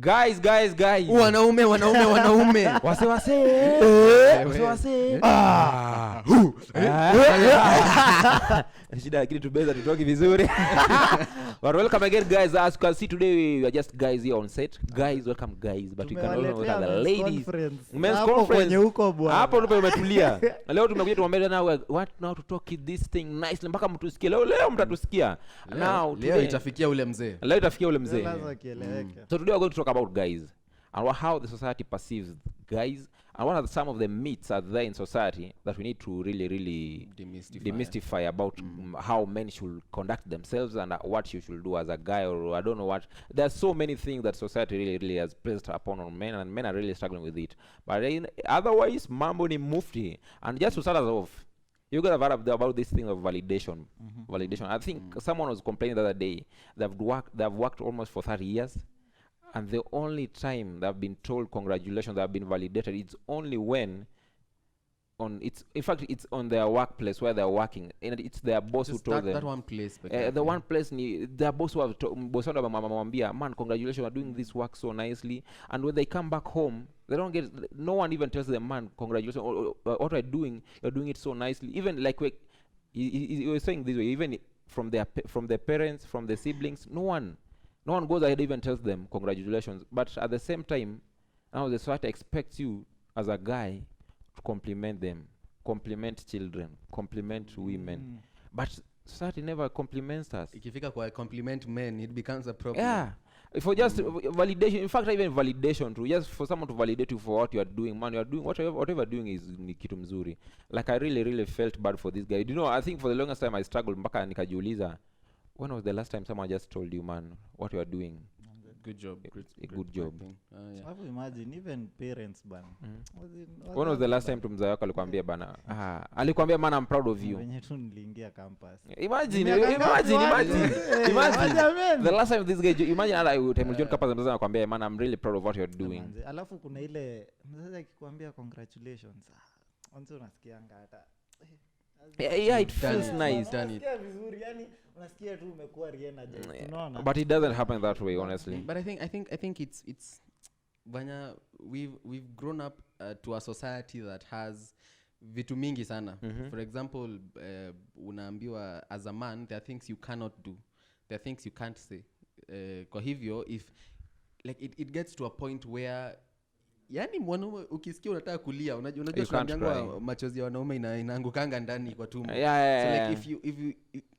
Guys. Wanaume. Wase. Shida lakini tubeza tutoki vizuri. But welcome again guys. As you can see today we are just guys here on set. Guys, welcome guys. But you can also look at the ladies. Men's conference. Hapo ndipo umetulia. Leo tumekuja tuambie na what now to talk this thing nicely mpaka mtusikie. Leo mtatusikia. Now leo itafikia ule mzee. So today we are going to talk about guys and how the society perceives guys and what are some of the myths are there in society that we need to really demystify about how men should conduct themselves and what you should do as a guy, or I don't know what. There's so many things that society really has placed upon on men, and men are really struggling with it. But otherwise, mambo ni mufti. And just to start us off, you guys have heard about this thing of validation. Validation. I think someone was complaining the other day. They've worked almost for 30 years. And the only time they've been told congratulations, they've been validated, it's only when it's on their workplace where they're working, and it's their boss who told them. That one place. The one place, their boss who have man, congratulations, you're doing this work so nicely. And when they come back home, they don't get. No one even tells them, man, congratulations, what you're doing it so nicely. Even like he was saying this way, even from their parents, from the siblings, no one goes ahead even tells them congratulations. But at the same time, now the society expects you as a guy to compliment them, compliment children, compliment women. But society never compliments us. Ikifika kwa compliment men, it becomes a problem. Yeah. For just validation, in fact, even validation too, just for someone to validate you for what you are doing, man, you are doing whatever you're doing is kitu mzuri. Like I really felt bad for this guy. You know, I think for the longest time I struggled mpaka nikajiuliza, when was the last time someone just told you, man, what you are doing? Good job. Good job. Yeah. Have imagine even parents ban. When was the last time mzee wako alikwambia bana? Alikwambia, man, I'm proud of you. Wenye tu niliingia campus. Imagine. The last time this guy, imagine other time John campus mzee anakuambia, man, I'm really proud of what you're doing. Alafu kuna ile mzee akikwambia congratulations. Once unasikianga hata yeah, it feels nice. Unasikia vizuri, yani unasikia tu umekuwa riena je. Unaona? But it doesn't happen that way, honestly. But I think it's banya we've grown up to a society that has vitu mingi sana. For example, unaambiwa as a man there are things you cannot do. There are things you can't say. Kwa hivyo if like it gets to a point where yani mwanaume ukisikia unataka kulia unajua tunamjangwa machozi ya wanaume inaangukanga ndani kwa tumbo. So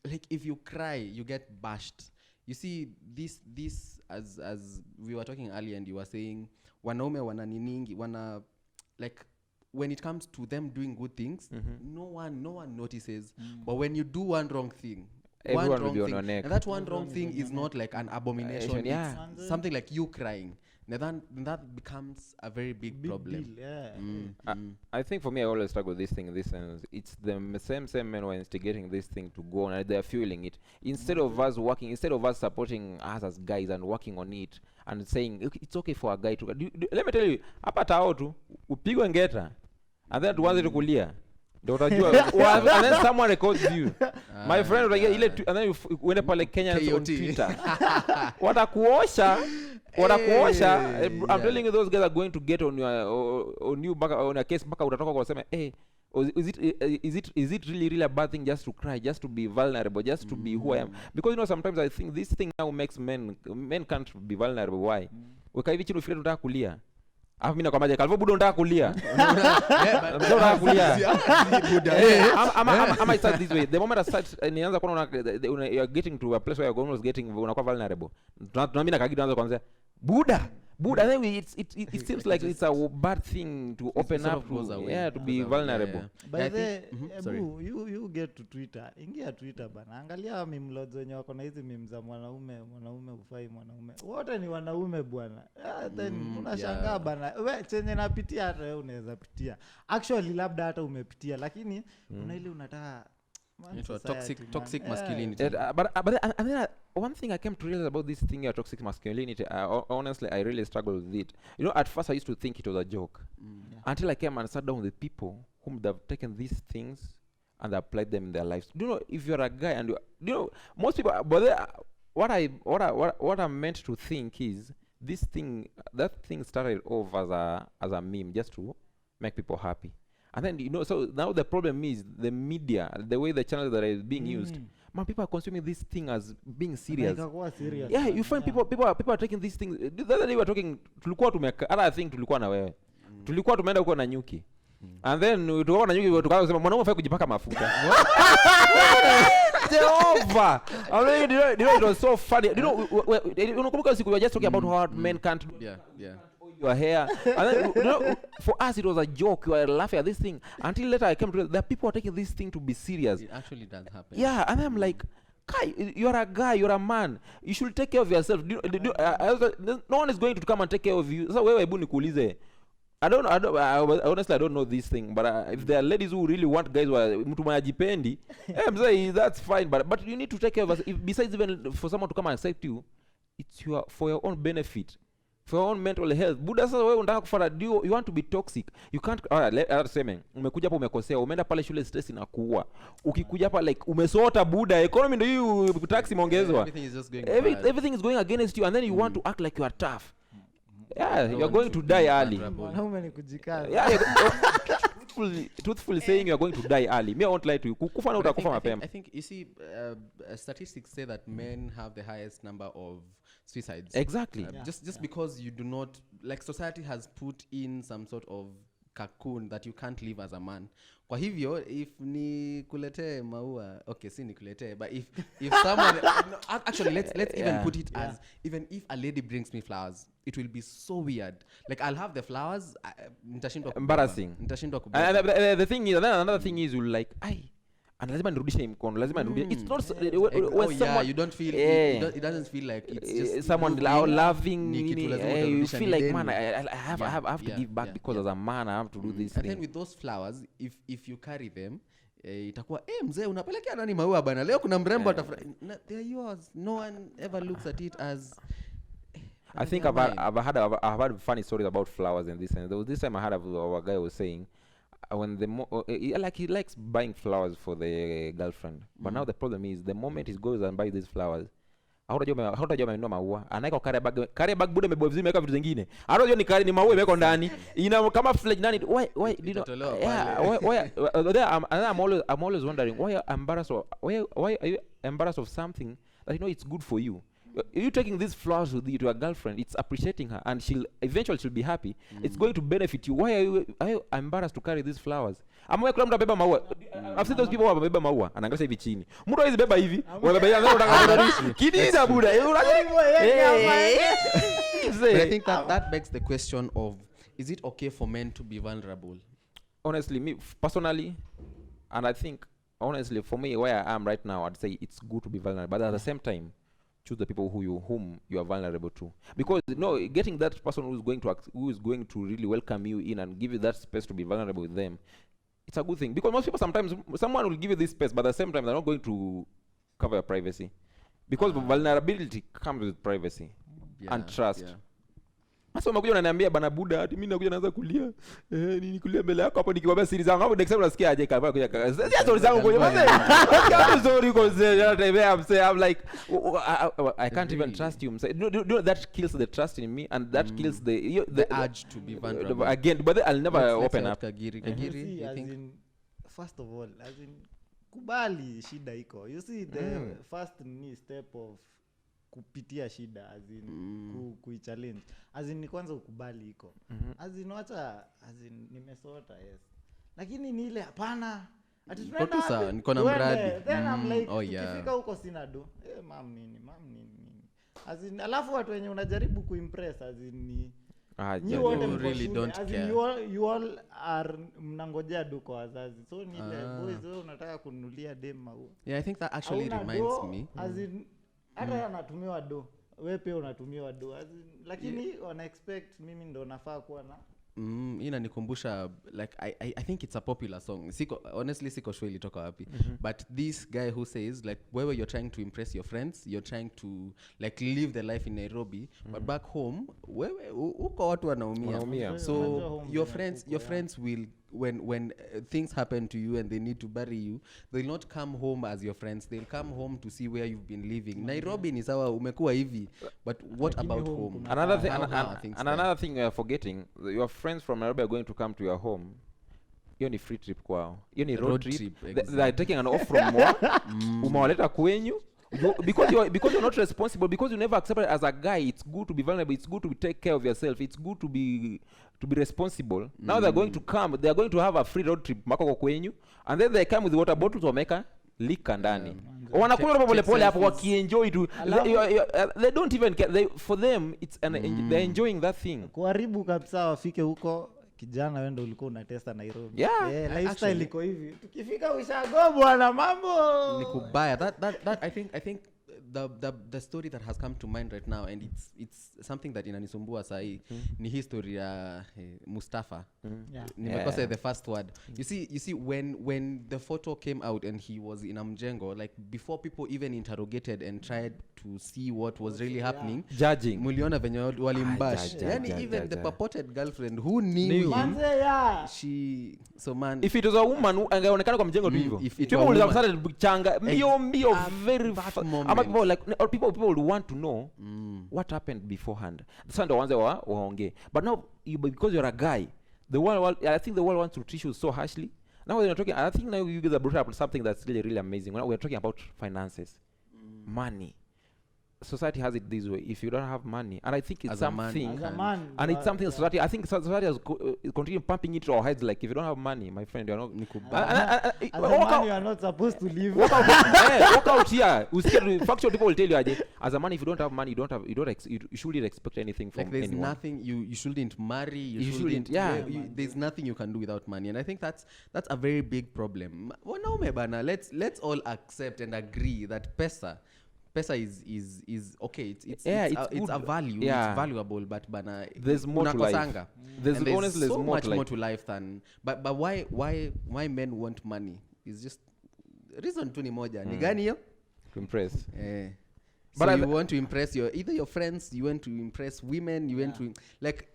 like if you cry you get bashed. You see this as we were talking earlier and you were saying wanaume wana niningi wana like when it comes to them doing good things no one notices, but when you do one wrong thing everyone will be on your neck. And that one wrong thing is not like an abomination. It's something like you crying. Then that becomes a very big problem. Deal, yeah. I think for me, I always struggle with this thing in this sense. It's the same men who are instigating this thing to go on, and they're fueling it. Instead of us supporting us as guys and working on it and saying it's okay for a guy to let me tell you, hapa tao tu upigwe ngeta and then tuanze kulia. Ndio utajua and then someone records you. My friend ile and then uende pale Kenya on Twitter. Watakuosha. I'm telling you, those guys are going to get on you back on a case baka utatoka kwa kusema is it really a bad thing just to cry, just to be vulnerable, just to be who I am? Because you know sometimes I think this thing now makes men can't be vulnerable. Why? Wakaivi chini ufikiri unataka kulia. Alafu mimi nakwambia Calvo budo unataka kulia. Unataka kulia. Ama start this way. The moment I start nianza kuona you are getting to a place where you're almost getting unakuwa vulnerable. Tunaambi na kagidi anaanza kuanza Buddha then it seems like it's a bad thing to open up to be vulnerable. By the you get to Twitter, ingia Twitter bana, angalia mimloads wenye wako na hizi meme za mwanaume ufai mwanaume wote ni wanaume bwana. Then unashangaa bana, wewe chenye napitia hata wewe unaweza pitia, actually labda hata umepitia, lakini una ile unataka toxic masculinity. But and then one thing I came to realize about this thing of toxic masculinity, honestly I really struggle with it. You know, at first I used to think it was a joke until I came and sat down with people whom they've taken these things and applied them in their lives. Do you know, if you're a guy and most people, but what I'm meant to think is that thing started off as a meme just to make people happy. And then, so now the problem is the media, the way the channels that are being used. Man, people are consuming this thing as being serious. Serious. Yeah, you find people are taking these things. The other day we were talking, other thing tulikuwa na wewe. Tulikuwa tumeenda huko na nyuki. And then tukaona na nyuki tukaanza kusema mwanaume afai kujipaka mafuta. Over. I mean, it was so funny. Unakumbuka siku we were just talking about how men can't your hair. And then, for us it was a joke. We were laughing at this thing until later I came to the people are taking this thing to be serious. It actually does happen. Yeah, and I'm like, Kai, you're a guy, you're a man. You should take care of yourself. No one is going to come and take care of you. So wewe hebu nikuulize. Honestly I don't know this thing, but if there are ladies who really want guys who mtu majipendi, I'm saying that's fine, but you need to take care of us. Besides even for someone to come and accept you, it's for your own benefit, for your own mental health. Buda sasa wewe unataka kufuata, you want to be toxic, you can't. Sema umekuja hapa umekosea, umeenda pale shule stress inakuua, ukikuja hapa like umesota buda, economy ndio hiyo, tax imeongezwa, everything is going against you, and then you want to act like you are tough. Yeah, you're going to die early. Yeah, truthfully saying you're going to die early. Me, I won't lie to you. Kufa na utakufa mapema. I think you see, statistics say that men have the highest number of suicides. Exactly. Just because you do not, like, society has put in some sort of cocoon that you can't live as a man. Kwa hivyo, if ni kulete maua, okay, si ni kulete, but if someone, no, actually let's even put it as, even if a lady brings me flowers, it will be so weird. Like, I'll have the flowers, embarrassing. And the thing is, another thing is, you'll like, and lazima nirudishe mkono, lazima nirudishe. It's not when someone, you don't feel it doesn't feel like it's just someone loving. You feel like, man, I have to give back because as a man I have to do this and thing. Then with those flowers, if you carry them, itakuwa mzee unapelekea nani maua bana, leo kuna mrembo atafurahi. They're yours. No one ever looks at it as I think I've had funny stories about flowers and this, and there was this time I had a guy was saying when he likes buying flowers for the girlfriend, but now the problem is the moment he goes and buys these flowers, hautajua amenunua maua, anaika carry bag buda imebeba vizuri, imeweka vitu zingine, hautajua ni maua imeweka ndani, ina kama flag nani. Why I'm always wondering why are you embarrassed of something that you know it's good for you. You taking these flowers with you to a girlfriend, it's appreciating her, and she'll be happy. It's going to benefit you. Why are you embarrassed to carry these flowers? Amwe kuna mtu abeba maua. I've seen those people who abeba maua, anaangalia hivi chini. Mtu hizi beba hivi, wabeba hivi, unataka kidida buda. I think that begs the question of, is it okay for men to be vulnerable? Honestly, me personally, and I think honestly for me where I am right now, I'd say it's good to be vulnerable, but at the same time, choose the people whom you are vulnerable to, because getting that person who is going to really welcome you in and give you that space to be vulnerable with them, it's a good thing, because most people sometimes someone will give you this space, but at the same time they're not going to cover your privacy, because vulnerability comes with privacy and trust. Sasa umekuja unaniambia bana buda ati mimi nakuja naanza kulia nini kulia mbele yako hapo nikikwambia siri zangu hapo next time unasikia aje kama kuja sasa story zangu kwa mzee story kwa mzee I'm like I can't even trust you. That kills the trust in me, and that kills the urge to be vulnerable again, but I'll never open up. Kagiri, I think first of all, as in kubali shida iko, you see the first step of kupitia shida, as in kuichallenge, as in ni kwanza ukubali iko, as in wacha, as in nimesota, yes, lakini ni ile hapana ati tunaenda niko na mradi, then I'm like ukifika huko sina do mam nini as in alafu watu wenye unajaribu kuimpress, as in ni you really don't care, you all are mnangojea do kwa wazazi, so ni ile boys wewe unataka kununulia dem maua. I think that actually reminds me, as in hata anatumiwa do, wewe pia unatumiwa do, lakini wana expect mimi ndo nafaa kuwa na inanikumbusha like I think it's a popular song. Honestly siko sure ilitoka wapi, but this guy who says like wherever you're trying to impress your friends, you're trying to like live the life in Nairobi, but back home wewe uko watu wanaumia, so your friends will when things happen to you and they need to bury you, they'll not come home as your friends, they'll come home to see where you've been living. Nairobi ni sawa umekuwa hivi, but what about home? Another thing, How things and another thing you are forgetting, your friends from Nairobi are going to come to your home. Hiyo ni free trip kwao, hiyo ni road trip. They are taking an off from work. Umewaleta kwenyu because you're not responsible, because you never accepted as a guy. It's good to be vulnerable, it's good to take care of yourself, it's good to be responsible. Now they're going to come, they're going to have a free road trip makoko kwenyu, and then they come with water bottles wameka lika ndani. Wanakunywa pole pole hapo wakienjoy tu. They don't even care. For them it's they're enjoying that thing. Kuharibu kabisa wafike huko. Kijana wewe ndio ulikuwa unatesta Nairobi. Lifestyle iko hivi. Tukifika ushago bwana mambo. Ni kubaya. That I think the story that has come to mind right now, and it's something that inanisumbua sahi, ni history ya Mustafa. Nimekosa the first word. You see when the photo came out and he was in Amjengo, like before people even interrogated and tried to see what was really happening, judging, muliona venye walimbash. Yani even the purported girlfriend who knew him, she if it was a woman angeonekana kwa Mjengo tu hivyo. People would have started changa mbio very fast. Like people would want to know what happened beforehand. The ndo wanze waongee. But now because you're a guy, I think the world wants to treat you so harshly. Now we're talking, I think now you guys have brought up something that's really, really amazing. We're talking about finances, money. Society has it this way. If you don't have money, and I think it's something, and it's something society. I think society has continue pumping it to our heads. Like if you don't have money, my friend, you're not. As a man, you are not supposed to live. Walk out here. Factual people will tell you, as a man, if you don't have money, you shouldn't expect anything from like there's anyone. Nothing. You shouldn't marry. You shouldn't. There's nothing you can do without money, and I think that's a very big problem. Wanaume bana, let's all accept and agree that pesa is okay. It's a value. It's valuable, but bana, there's more to life. There's honestly so more much to more to life than. But why men want money? It's just reason tu ni moja. Ni gani hiyo? To impress. So you want to impress either your friends, you want to impress women, you want to like.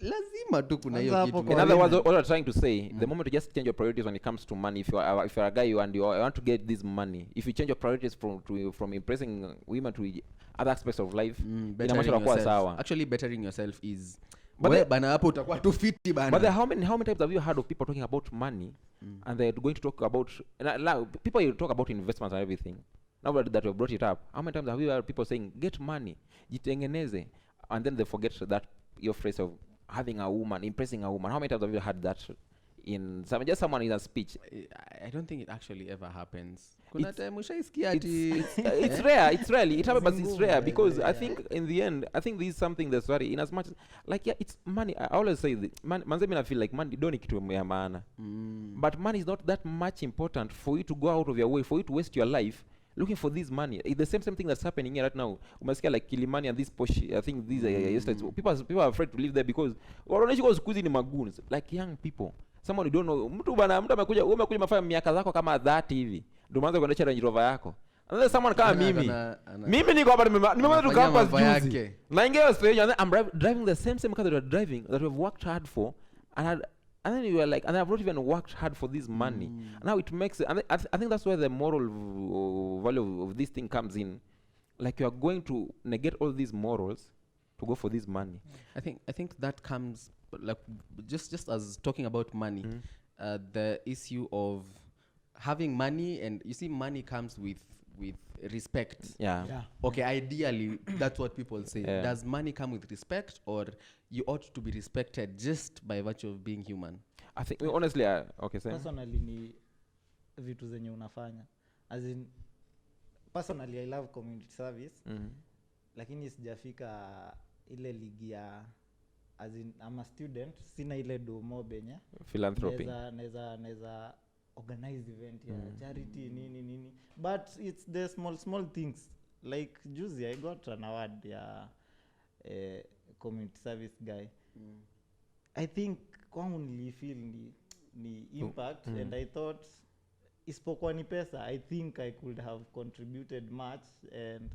Lazima tu kuna hiyo kitu. In other words, what I'm trying to say, the moment you just change your priorities when it comes to money, if you're a guy and you want to get this money, if you change your priorities from impressing women to other aspects of life, actually bettering yourself is bana hapo utakuwa tu fiti bana. But how many times have you heard of people talking about money and they're going to talk about people you talk about investments and everything. Now that you brought it up, how many times have you heard people saying get money, jitengeneze, and then they forget that your phrase of having a woman, impressing a woman? How many times have you heard that in someone in a speech? I don't think it actually ever happens. Kuna time ushaisikia ati it's rare. It's rarely. It happens, but it's rare because I think in the end, I think this is something that's very in as much like it's money. I always say that manze I feel like money don't need kitu ya maana. But money is not that much important for you to go out of your way, for you to waste your life looking for this money. It's the same thing that's happening here right now. Umesikia like Kilimani and this Posh, I think these are yesterday. People are afraid to live there because wanaoishi kwa siku hizi ni magoons, like young people. Someone you don't know. Mtu amekuja mafanya miaka zako kama 30 hivi. Ndio mwanzo kuendesha Range Rover yako. And then someone kama mimi. Mimi niko hapa nimemaliza tu campus juzi. Na ingewa strange and I'm driving the same car that you're driving, that we've worked hard for, and then you are like, and I've not even worked hard for this money. And now it makes it, and I think that's where the moral value of this thing comes in. Like you are going to negate all these morals to go for this money. I think that comes like just as talking about money, the issue of having money, and you see money comes with respect. Yeah. Okay, ideally that's what people say. Yeah. Does money come with respect, or you ought to be respected just by virtue of being human? I think honestly okay, same. Personally ni vitu zenye unafanya. As in personally I love community service. Lakini sijafika ile ligi ya as in I'm a student, sina ile domo benye philanthropy. Neza organize event ya charity nini, but it's the small things. Like juzi I got an award ya community service guy. I think kwangu nilifeel ni impact, and I thought isipokuwa ni pesa, I think I could have contributed much, and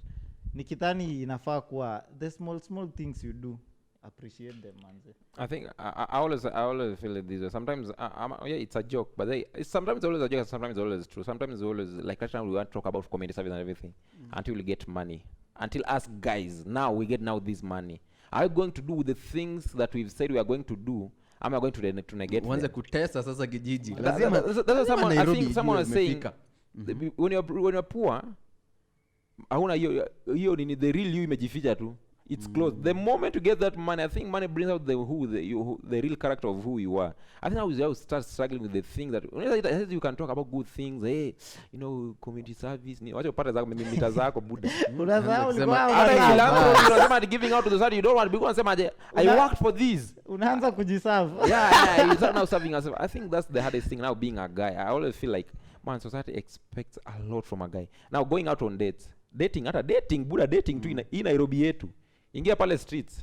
nikidhani inafaa kuwa the small things you do appreciate them manze. I think I always feel it this way. Sometimes yeah, it's a joke, but sometimes it's always a joke, and sometimes it's always true. Sometimes it's always like right now we want to talk about community service and everything until we get money. Until us guys now we get this money. Are we going to do the things that we've said we are going to do? Am I going to negate Uanze them? kutesa sasa kijiji. That's what someone, I think someone was saying when you're poor, hauna hiyo nini, the real you imejificha tu. It's close. The moment you get that money, I think money brings out the real character of who you are. I think now you start struggling with the things that you can talk about good things. Hey, community service. Wacha upate zako mita zako buda. Unasahau Unasema giving out to the society. You don't want to be unasema I worked for this. Unaanza kujiserve. Yeah, you start now serving yourself. I think that's the hardest thing now being a guy. I always feel like society expects a lot from a guy. Now going out on dates. Dating buda, dating tu in Nairobi yetu. Ingia pale streets.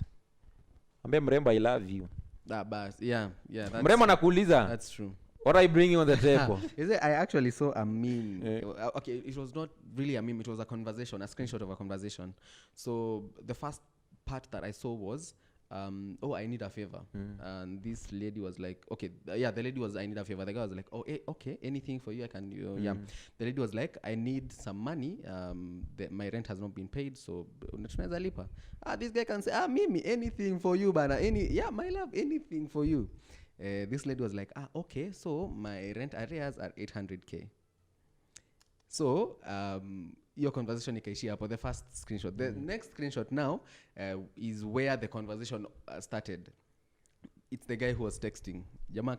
Ambia mrembo I love you. Bas. Yeah. Mrembo anakuuliza. That's true. What are you bringing on the table? Is it? I actually saw a meme. Okay, it was not really a meme. It was a conversation, a screenshot of a conversation. So the first part that I saw was, I need a favor. And this lady was like, okay, the lady was, I need a favor. The guy was like, okay, anything for you, I can, yeah. The lady was like, I need some money. My rent has not been paid, so this guy can say, Mimi, anything for you, bana, my love, anything for you. This lady was like, okay, so my rent arrears are 800K. So, your conversation ikaishia hapo, the first screenshot. The next screenshot now is where the conversation started. It's the guy who was texting.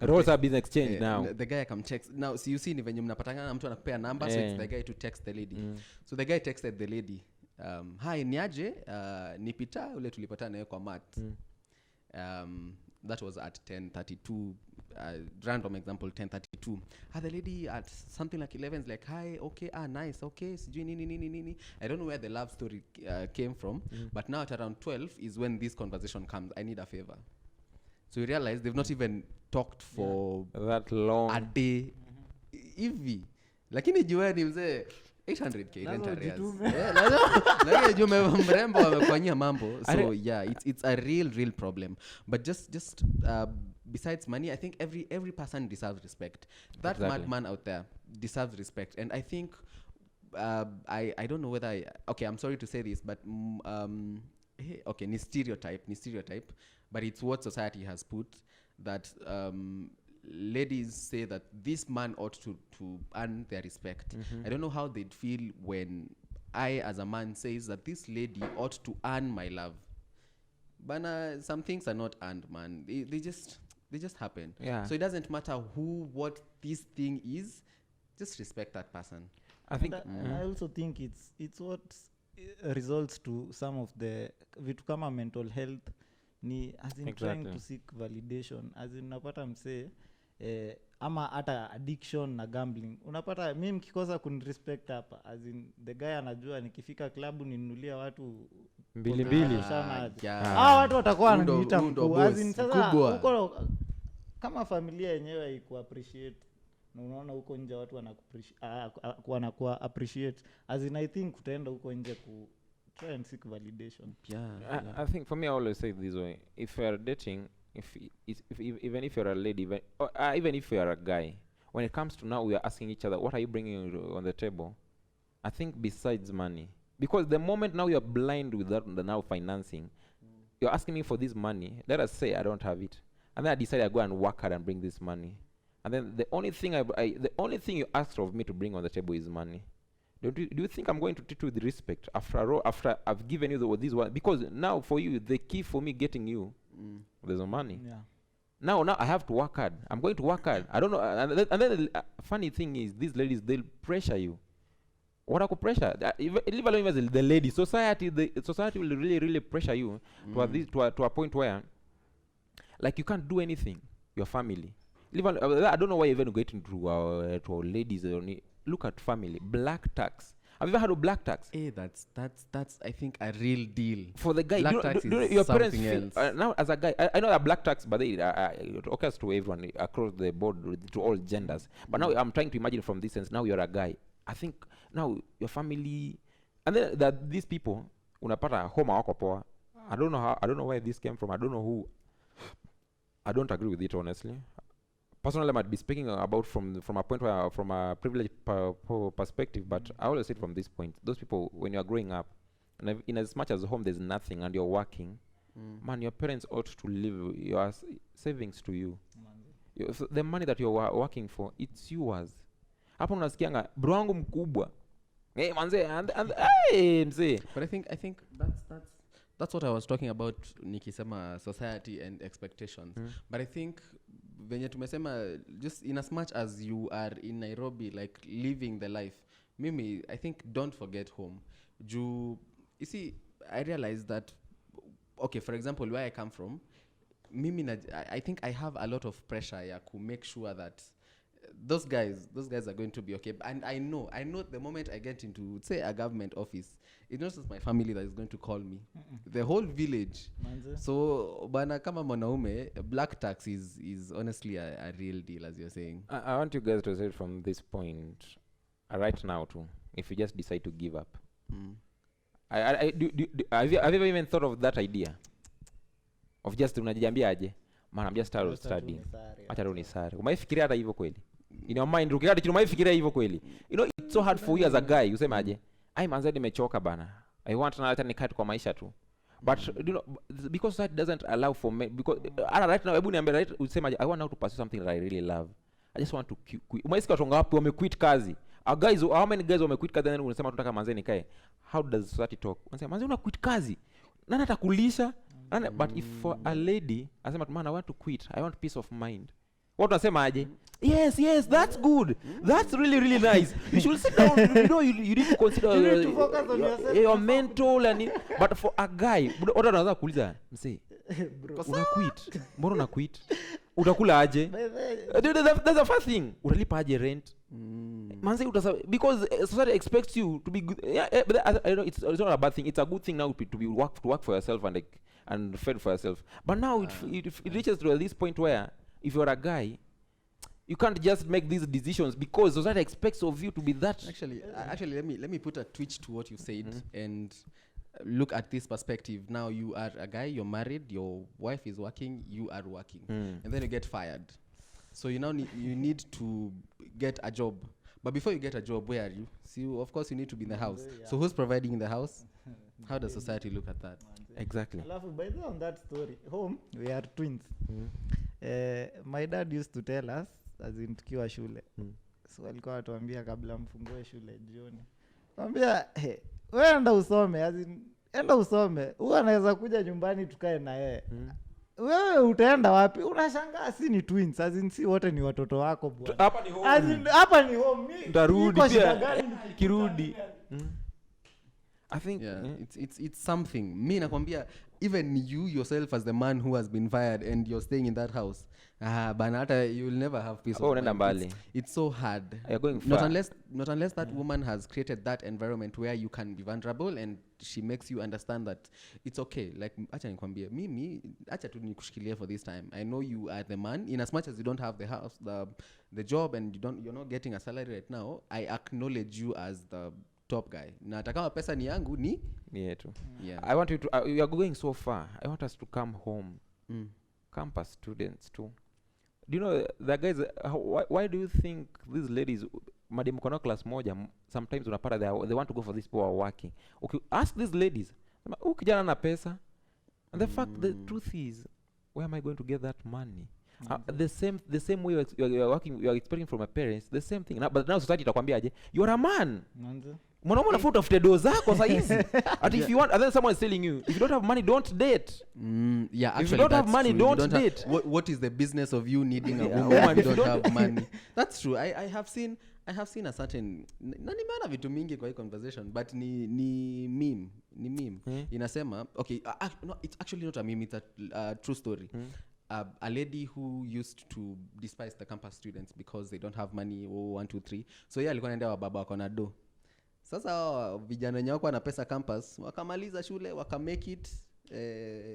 Roles have been exchanged now. The guy come checks. Now, see, you see ni venye mnapatana na mtu anakupea number, so it's the guy to text the lady. So the guy texted the lady, hi, niaje, nipita ule tulipatana naye kwa mat. That was at 10:32. Random example, 10:32. The lady at something like 11 is like, hi, okay, nice, okay, sijui nini. I don't know where the love story came from, but now at around 12 is when this conversation comes. I need a favor. So you realize they've not even talked for that long a day. Hivi. Lakini jueni mzee 800K rent arrears. Like jume mrembo amefanyia mambo. So yeah, it's a real problem. But just besides money, I think every person deserves respect. That madman out there deserves respect. And I think I don't know whether I'm sorry to say this, but ni stereotype, but it's what society has put that ladies say that this man ought to earn their respect. I don't know how they'd feel when I as a man says that this lady ought to earn my love. But some things are not earned, man. They just happen. Yeah. So it doesn't matter what this thing is, just respect that person. I think I also think it's what results to some of the vitu kama mental health ni as in trying to seek validation, as in unapata msee ama hata addiction na gambling. Unapata mimi mkikosa kunirespect hapa, as in the guy anajua nikifika klabu ninunulia watu mbili. Watu watakuwa wananiita mkuu, as in sasa huko kama familia yenyewe iko appreciate na unaona huko nje watu wanakuwa appreciate, as in I think utaenda huko nje ku try and seek validation. I think for me I always say this way: if you are dating, even if you're a lady, even if you're a guy, when it comes to now we are asking each other, what are you bringing on the table? I think besides money, because the moment now you're blind with that, the now financing, you're asking me for this money. Let us say I don't have it, and then I decide I go and work hard and bring this money, and then the only thing the only thing you asked of me to bring on the table is money. Do you think I'm going to treat you with respect after I've given you this one? Because now for you, the key for me getting you, there's no money. Yeah. Now I have to work hard. I'm going to work hard. I don't know. And then the funny thing is, these ladies, they'll pressure you. What I could pressure? Leave alone even the lady. Society will really pressure you to a point where, like, you can't do anything. Your family. I don't know why you're even getting to our ladies. Look at family. Black tax. Have you ever heard of black tax? That's I think a real deal. For the guy, black tax is your something parents else. Now as a guy, I know that black tax, but it occurs to everyone across the board, to all genders. But now I'm trying to imagine from this sense. Now you're a guy. I think now your family, and then that these people unapata homa wako poa, I don't know how, I don't know where this came from. I don't know who. I don't agree with it, honestly. Personally, I might be speaking about from a point where, from a privileged perspective, but I always say it from this point. Those people, when you're growing up, and in as much as home there's nothing and you're working, man, your parents ought to leave your savings to you. So the money that you're working for, it's yours. Hapo unasikianga bro wangu mkubwa. Hey manze, and hey mzee. But I think that's what I was talking about nikisema society and expectations. But I think venye tumesema, just in as much as you are in Nairobi, like living the life, mimi, I think don't forget home. You see, I realized that, okay, for example, where I come from, mimi I think I have a lot of pressure ya to make sure that those guys are going to be okay. And I know the moment I get into, say, a government office, it's not just my family that is going to call me. The whole village. Manze. So bana kama mwanaume, black tax is honestly a real deal, as you're saying. I want you guys to say from this point right now too, if you just decide to give up. Have you ever even thought of that idea of just unajiambia aje, man, I'm just tired of studying, acha tu nisare? Umaifikiria hata hivyo kweli? In your mind ukikata chini umaifikiria hivyo kweli? You know, it's so hard for you as a guy, useme aje, ai manze nimechoka bana, I want na hata nikate kwa maisha tu. But you know, because that doesn't allow for me, because right now hebu niambie, right, useme aje, I want now to pursue something that I really love. I just want to quit. Umaisikia watu ngapi wamequit kazi? Guys, how many guys wamequit kazi then unasema tunataka manze nikae? How does society talk? Unasema manze una quit kazi, nani atakulisha? But if for a lady asema man, I want to quit, I want peace of mind, what unasema aje? Yes, that's good, that's really nice, you should sit down. You know, you need to consider You need to focus on yourself. your mental and but for a guy, what anaanza kuuliza msee, una quit, mbona una quit, utakula aje? That's the first thing. Utalipa aje rent? Manze because society expects you to be good. Yeah, but I know it's not a bad thing. It's a good thing now to be work for yourself and fed for yourself. But now it reaches to this point where if you're a guy, you can't just make these decisions because society expects of you to be that. Actually, let me put a twitch to what you said and look at this perspective. Now you are a guy, you're married, your wife is working, you are working, and then you get fired. So you now need to get a job. But before you get a job, where are you? So of course you need to be in the house. Yeah. So who's providing in the house? How does society look at that? Exactly. Alafu by the way, on that story, home we are twins. My dad used to tell us as in tukiwa shule. So alikuwa atuambia kabla mfungue shule jioni. Mwambia, wewe enda usome. Huwa anaweza kuja nyumbani tukae na yeye. Wewe utaenda wapi? Unashangaa si ni twins, as in si wote ni watoto wako bwana. Hapa ni home. As in hapa ni home. Ndarudi pia kirudi. I think it's something. Me nakwambia, even you yourself as the man who has been fired and you're staying in that house, banata, you'll never have peace of mind. It's so hard. You're going not far. unless that woman has created that environment where you can be vulnerable and she makes you understand that it's okay. Like acha nikwambie, mimi acha tu nikushikilia for this time. I know you are the man, in as much as you don't have the house, the job, and you're not getting a salary right now. I acknowledge you as the top guy. Na hata kama pesa ni yangu ni yetu. Yeah. I want you to you are going so far. I want us to come home. Campus students too. Do you know the guys, why do you think these ladies, madam kono class moja, sometimes unapata they want to go for these people who are working? Okay, ask these ladies, kijana na pesa, and the truth is, where am I going to get that money? The same way you are working, you are expecting from your parents, the same thing. But now society itakwambia aje, you are a man. Mwanaume unafuta ufute do zako saa hizi. And if you want, and then someone is telling you, if you don't have money, don't date. Yeah, actually, if you don't have money, true. don't date. What is the business of you needing a woman if you don't have money? That's true. I have seen a certain, na nimeona vitu mingi kwa hii conversation, but ni meme. Inasema, okay, no, it's actually not a meme, it's a true story. A lady who used to despise the campus students because they don't have money, 1 2 3. So alikuwa anaendea wababa wako na do. Sasa vijana wenye wako na pesa campus wakamaliza shule wakamake it,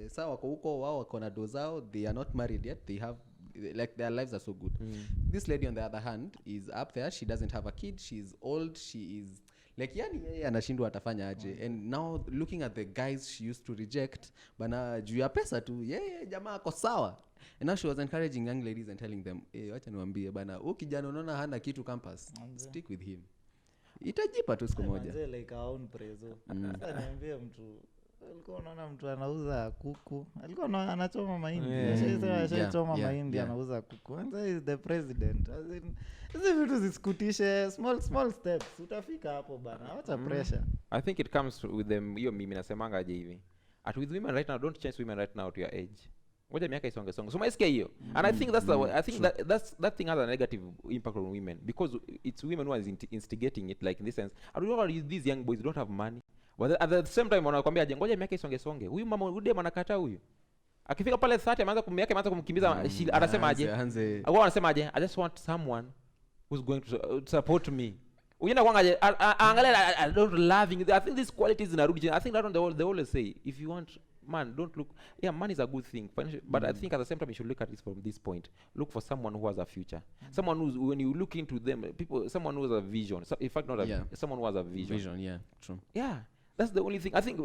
sasa wako huko wao wako na do zao, they are not married yet, they have like their lives are so good. This lady on the other hand is up there, she doesn't have a kid, she's old, she is like yani yeye anashindwa atafanya aje. And now looking at the guys she used to reject bana juu ya pesa tu yeye jamaa ako sawa. And now she was encouraging young ladies and telling them wacha niwaambie bana kijana unaona hana kitu campus, stick with him, itajipa tu siku moja. Manze like our own prezo. Sasa niambie mtu alikuwa unaona mtu anauza kuku, alikuwa anachoma mahindi, anachoma mahindi, anauza kuku, and is the president. As in hizi vitu zisikutishe, small steps utafika hapo bana, acha pressure. I think it comes with them. Hiyo mimi nasemanga aje hivi, at with women right now, don't change women right now to your age. Ngoja miaka isonge songe, so maisikia hiyo. And I think that's that thing has a negative impact on women, because it's women who are instigating it, like in this sense. I don't know, these young boys don't have money, but at the same time wanakuambia aje ngoja miaka isonge songe, huyu mama ude manakata huyu akifika pale 30 ameanza kumkimbiza, anasema aje au anasema aje, I just want someone who's going to support me. Unaona kwangaje angalia, I don't loving. I think these qualities zinarudi. I think that they always say, if you want man, don't look, money is a good thing, but I think at the same time you should look at it from this point. Look for someone who has a future, someone who's, when you look into them, someone who has a vision. So, in fact, someone who has a vision. Yeah, true. Yeah, that's the only thing. I think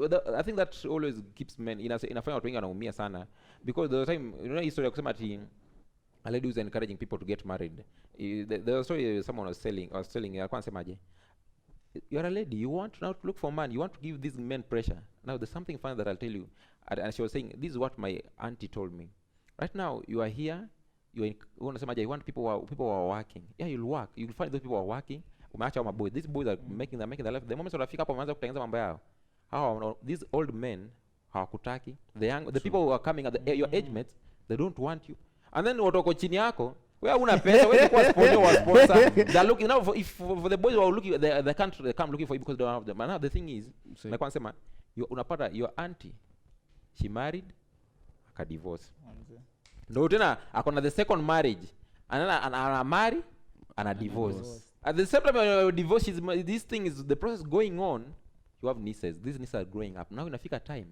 that always keeps men inafanya watu wengi wanaumia sana, because the time, you know, history ya kusema ati a lady who's encouraging people to get married. The story someone was telling, alikuwa anasemaje, you're a lady, you want now to look for man, you want to give these men pressure. Now there's something funny that I'll tell you. And she was saying, this is what my auntie told me. Right now you are here, you want people who are working. Yeah, you'll work, you'll find those people who are working. Umeacha my boys, these boys are making their life. The moment wanafika hapo waanza kutengeneza mambo yao, these old men hawakutaki, the people who are coming at your age mates, they don't want you. And then watoko chini yako, wewe una pesa, wewe kwa sponsor, they're looking now for the boys who are looking, they come looking for you because they don't have them. But now the thing is, like wanasema, unapata your auntie, she married, aka divorce. Ndio tena akona the second marriage, ana marry, ana divorce. At the same time you divorce, this thing is the process going on. You have nieces, these nieces are growing up. Now inafika time,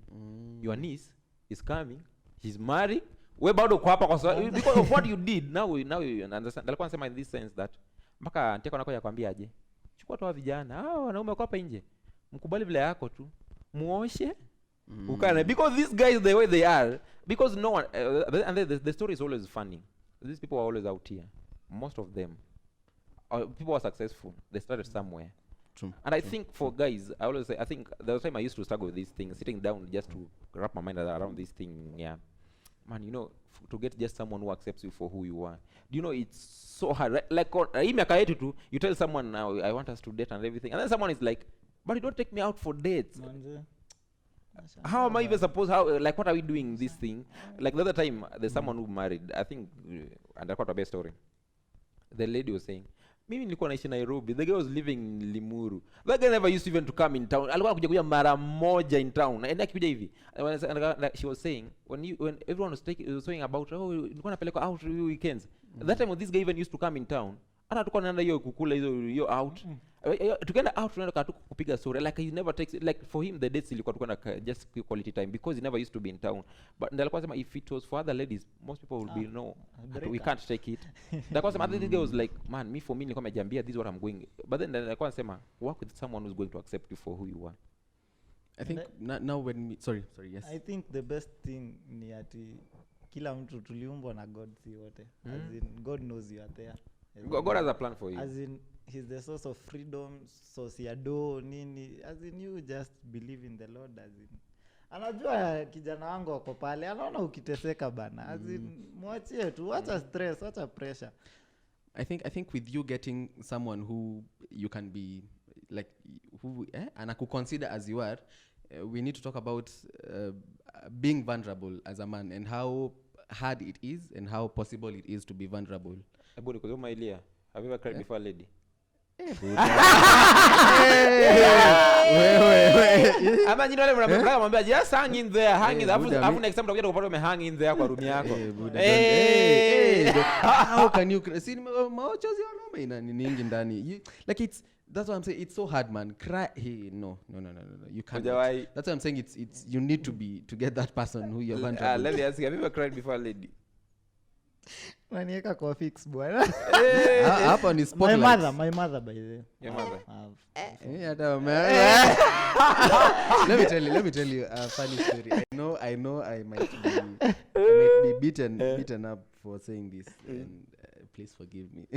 your niece is coming, she's married, we bado kwa hapa kwa sababu because of what you did. Now you understand. Nilikuwa nasema in this sense that mpaka auntie yako yakwambia aje, chukua tu vijana wanaume kwa hapa nje, mkubali vile yako tu, muoshe ukana, because these guys the way they are, because no one and the story is always funny. These people are always out here, most of them people are successful, they started somewhere. True. And I think for guys, I always say, I think there was time I used to struggle with these things, sitting down just to wrap my mind around this thing. Yeah, man, you know, to get just someone who accepts you for who you are. Do you know it's so hard, right? Like you tell someone now, I want us to date and everything, and then someone is like, but you don't take me out for dates. How am I even supposed, like what are we doing this thing? Like the other time there's someone who married, I think, and I got a best story. The lady was saying, mimi nilikuwa naishi Nairobi, the guy was living in Limuru. That guy never used to even to come in town. Alikuwa anakuja mara moja in town. And akikuja hivi, she was saying, when everyone was saying about, nilikuwa napeleka out weekends. That time when this guy even used to come in town, hata tulikuwa tunaenda hiyo kukula hiyo out. Tukaenda out, tunaenda kupiga story. Like he never takes, like for him the dates ilikuwa tunaenda just quality time, because he never used to be in town. But alikuwa sema if it was for other ladies, most people would be no, we can't take it. Alikuwa sema this guy was like, man, for me nilikuwa nimejiambia this is what I'm going. But then alikuwa sema work with someone who's going to accept you for who you are. I think now when sorry yes, I think the best thing ni ati kila mtu tuliumbwa na God si wote. As in God knows you are there. God has a plan for you. As in he's the source of freedom, source ya do nini. As in you just believe in the Lord. As in anajua kijana wangu wako pale, anaona ukiteseka bana. As in mwachie tu, acha stress, acha pressure. I think with you getting someone who you can be like, who anaku consider as you are, we need to talk about being vulnerable as a man, and how hard it is and how possible it is to be vulnerable. Ebu nikuzuma Ilia, have you ever cried before a lady? Ama nyinyi wale mnamwambia mwambia just hang in there, afu next time utakuja kupata umehang in there kwa room yako. How can you see machozi wanaume ina nyingi ndani, like that's what I'm saying, it's so hard, man. Cry, no, you can't. That's what I'm saying, it's you need to get that person who you're vulnerable. Let me ask you, have you ever cried before a lady? Nanieka kwa fix bwana. Hapa ni spotlight. My mother by the way. Your mother. Let me tell you a funny story. I know I might be beaten up for saying this, and please forgive me.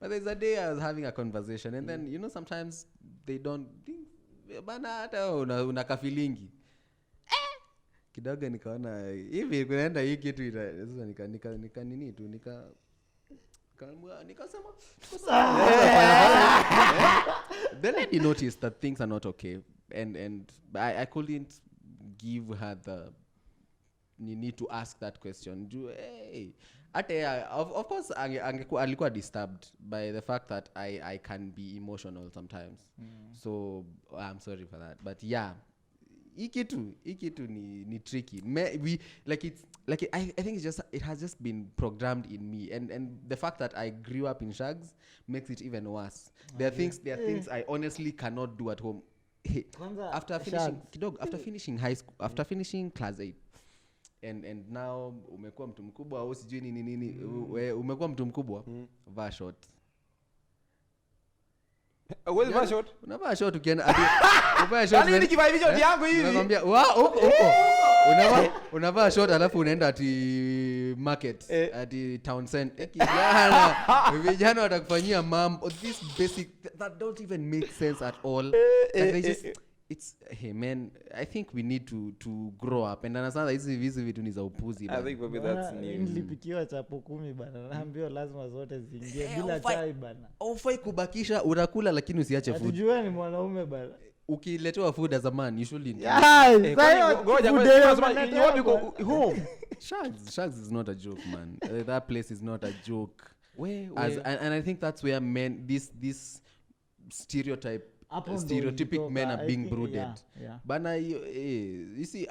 But there's a day I was having a conversation, and then sometimes they don't think bana hata unaka feelingi kidogo, nikaona hivi kunaenda hii kitu sasa nika nini tu nikasema the lady noticed that things are not okay, and I couldn't give her the need to ask that question. Of course alikuwa disturbed by the fact that I can be emotional sometimes. So I'm sorry for that, but yeah, ikitu ni tricky. I think it has just been programmed in me, and the fact that I grew up in shags makes it even worse. There are things I honestly cannot do at home. After finishing high school, after finishing class 8, and now umekuwa mtu mkubwa au sijui nini umekuwa mtu mkubwa, vaa short. Well, vaa short. Unavaa short ukienda unavaa short. Nani nikivaa hivi short yangu hivi? Nakwambia huko. Unavaa short alafu unaenda ati market ati town center. Vijana watakufanyia this basic that don't even make sense at all. They just hey man, I think we need to grow up and understand that hizi vitu ni za upuzi bana. I think maybe that's new. Nilipikiwa chapo 10 bana, naambia lazima zote ziingie bila chai bana. Ufai kubakisha, utakula lakini usiache food. Unajua ni mwanaume bana. Ukiletewa food as a man you should Ngoja home. Shags is not a joke, man. That place is not a joke. And I think that's where men this stereotypic men are being brooded. Yeah. Bana you see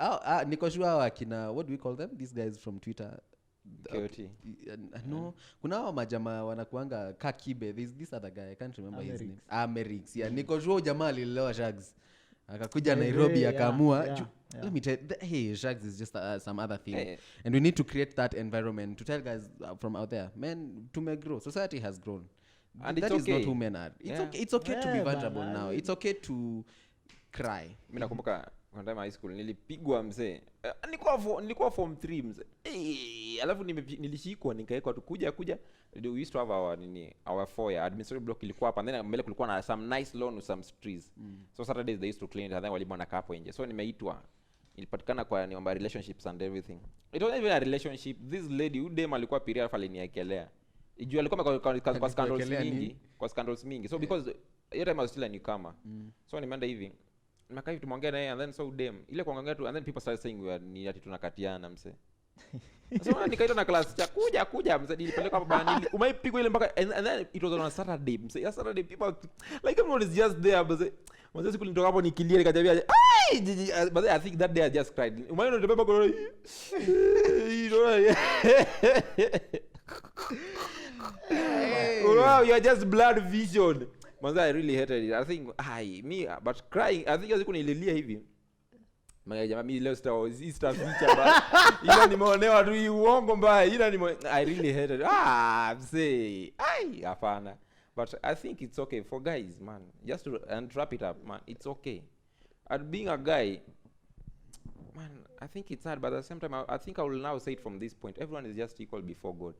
niko sure wakina, what do we call them, these guys from Twitter, KOT. No, kuna hao majamaa wanakuanga Kakibe, this other guy I can't remember his name. Amerix. Yeah, niko sure jamaa alilewa Shags akakuja Nairobi akaamua let me tell hey, Shags is just some other thing. And we need to create that environment to tell guys from out there, man, tumegrow, society has grown. And that is not who men are. It's okay to be vulnerable now. It's okay to cry. Mimi nakumbuka kwa time high school nilipigwa mzee. Nilikuwa form 3 mzee. Alafu nilishikwa nikaekwa tu kuja. We used to have our foyer administrative block ilikuwa hapa, and then mbele kulikuwa na some nice lawn with some trees. So Saturdays they used to clean it, and then walimu wanakaa hapo nje. So nimeitwa, nilipatikana kwa niomba relationships and everything. It wasn't even a relationship. This lady udem alikuwa period alfa aliniekelea. Ijua alikuwa kwa scandals mingi. So because every time I was still a newcomer. So nimeenda hivi. Nimekaa hivi tumongea naye, and then so dem ile kuongea tu, and then people started saying we are ni ati tunakatiana mse. So nikaita na class cha kuja mse, nilipeleka hapa bana, umaipigwa ile mpaka, and then it was on a Saturday mse. Yeah, Saturday people like everyone is just there mse. Mwanzo siku nilitoka hapo nikilia nikajambia but I think that day I just cried. Umaona nitebeba kwa you are just blood vision. Manza, I really hated it. I think but crying, I think siku nililia hivi. Jamaa mimi leo sita feature ba. Ila nimeonewa tu uongo mbaya. I really hated it. Say. Hapana. But I think it's okay for guys, man. Just to wrap it up, man. It's okay. At being a guy, man, I think it's hard, but at the same time, I think I will now say it from this point. Everyone is just equal before God.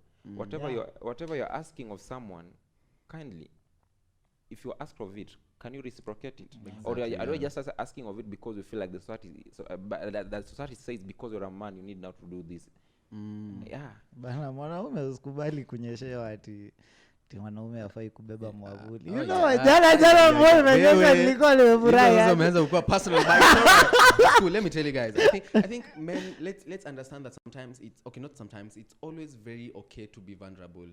Whatever you're asking of someone, kindly, if you ask of it, can you reciprocate it? Exactly, or are you just asking of it because you feel like the society, that society says because you're a man, you need now to do this? Yeah. Bana, mwanaume usikubali kunyeshewa ati mwanaume hafai kubeba mwavuli. Jana mbona unanyesha nilikuwa nimefurahi. Sasa umeanza kuwa personal by cool. Let me tell you guys. I think men, let's understand that sometimes it's okay, not sometimes, it's always very okay to be vulnerable,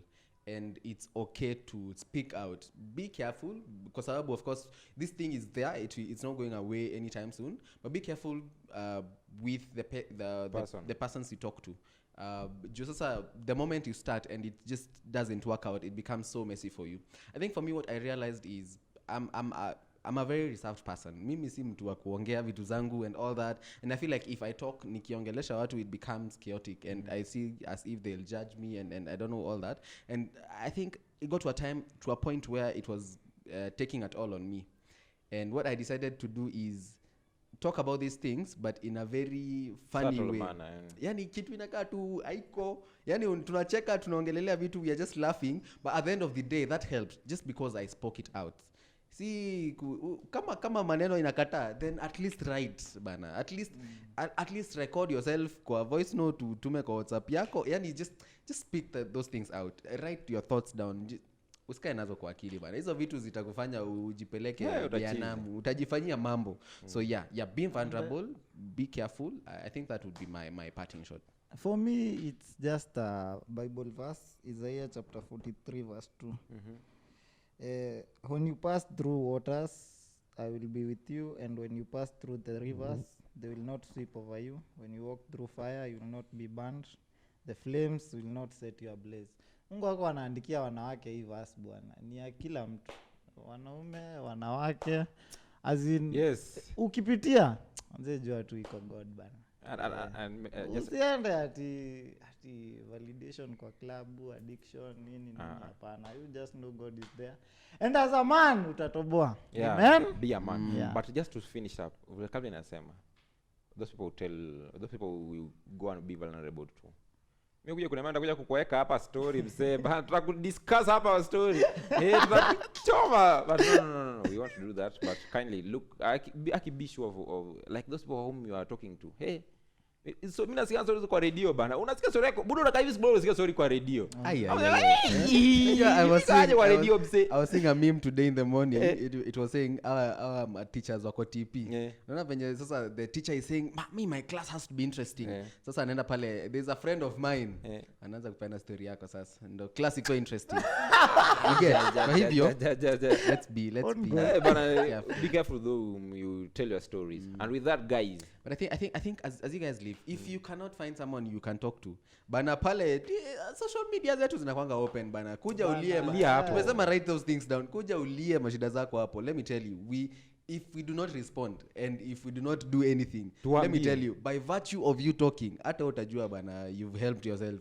and it's okay to speak out. Be careful, because of course this thing is there, it's not going away anytime soon, but be careful with the persons you talk to. Just the moment you start and it just doesn't work out, it becomes so messy for you. I think for me what I realized is I'm I'm a very reserved person. Mimi si mtu wa kuongea vitu zangu and all that, and I feel like if I talk nikiongelesha watu it becomes chaotic, and I see as if they'll judge me, and I don't know all that, and I think it got to a point where it was taking at all on me, and what I decided to do is talk about these things but in a very funny way manner, yani kitu inakaa tu haiko, yani tunacheka tunaongelelea vitu, we are just laughing, but at the end of the day that helped just because I spoke it out. Si kama maneno inakata, then at least write bana, at least record yourself kwa voice note, tume kwa WhatsApp yako, yani just speak those things out, write your thoughts down, usikae nazo kwa akili bana. Hizo vitu zitakufanya ujipeleke jehanamu, utajifanyia mambo. So being vulnerable, be careful. I think that would be my parting shot. For me it's just a Bible verse, Isaiah chapter 43 verse 2. When you pass through waters, I will be with you, and when you pass through the rivers, they will not sweep over you. When you walk through fire, you will not be burned. The flames will not set you ablaze. Mungu wako anaandikia wanawake hii verse bwana. Ni ya kila mtu. Wanaume, wanawake, as in ukipitia anze jua tu iko God bana. Usiende ati validation kwa club, addiction, nini hapana. You just know God is there. And as a man utatoboa. Amen. Be a man. But just to finish up, Calvin anasema those people will go and be vulnerable too. Mimi kuna maana kuja kukuweka hapa story msee, bana tutakudiscuss hapa story. Choma. But no, we want to do that, but kindly look, be sure of like those people whom you are talking to. Hey, so mimi nasikia stories kwa radio bana. Unasikia story yako, budo unaka hivi bro, unasikia story kwa radio. I was seeing a meme today in the morning. It was saying our teachers wako TP. Unaona venye sasa the teacher is saying, my class has to be interesting. Sasa anaenda pale, there's a friend of mine. Anaanza kupenda story yako sasa. Ndio class iko interesting. Okay, kwa hivyo let's be bana, be careful though you tell your stories. And with that guys, but I think as you guys live, if you cannot find someone you can talk to, bana pale social media zetu zinakuanga open bana, kuja ulie tumesema write those things down, kuja ulie mashida zako hapo. Let me tell you, if we do not respond and if we do not do anything, let me tell you, by virtue of you talking, hata utajua bana you've helped yourself,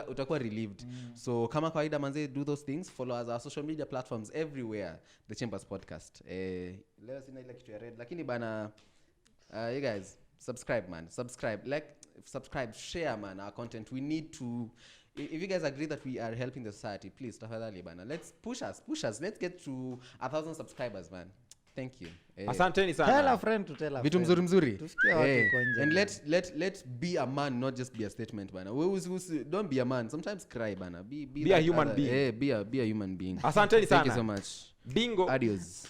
utakuwa relieved. So kama kawaida manze, do those things, follow us our social media platforms everywhere, The Chambers Podcast. Leo sina ile kitu ya red lakini bana, you guys subscribe, share man our content. We need to, if you guys agree that we are helping the society, please tafadhali bana, let's push us, let's get to 1,000 subscribers man. Thank you. Asanteni sana. Tell a friend to tell a vitu friend. mzuri Tusikia watu kwa nje. And let's be a man, not just be a statement bana. Don't be a man, sometimes cry bana. Be a human being. Be a human being. Asanteni sana. Thank you so much. Bingo. Adios.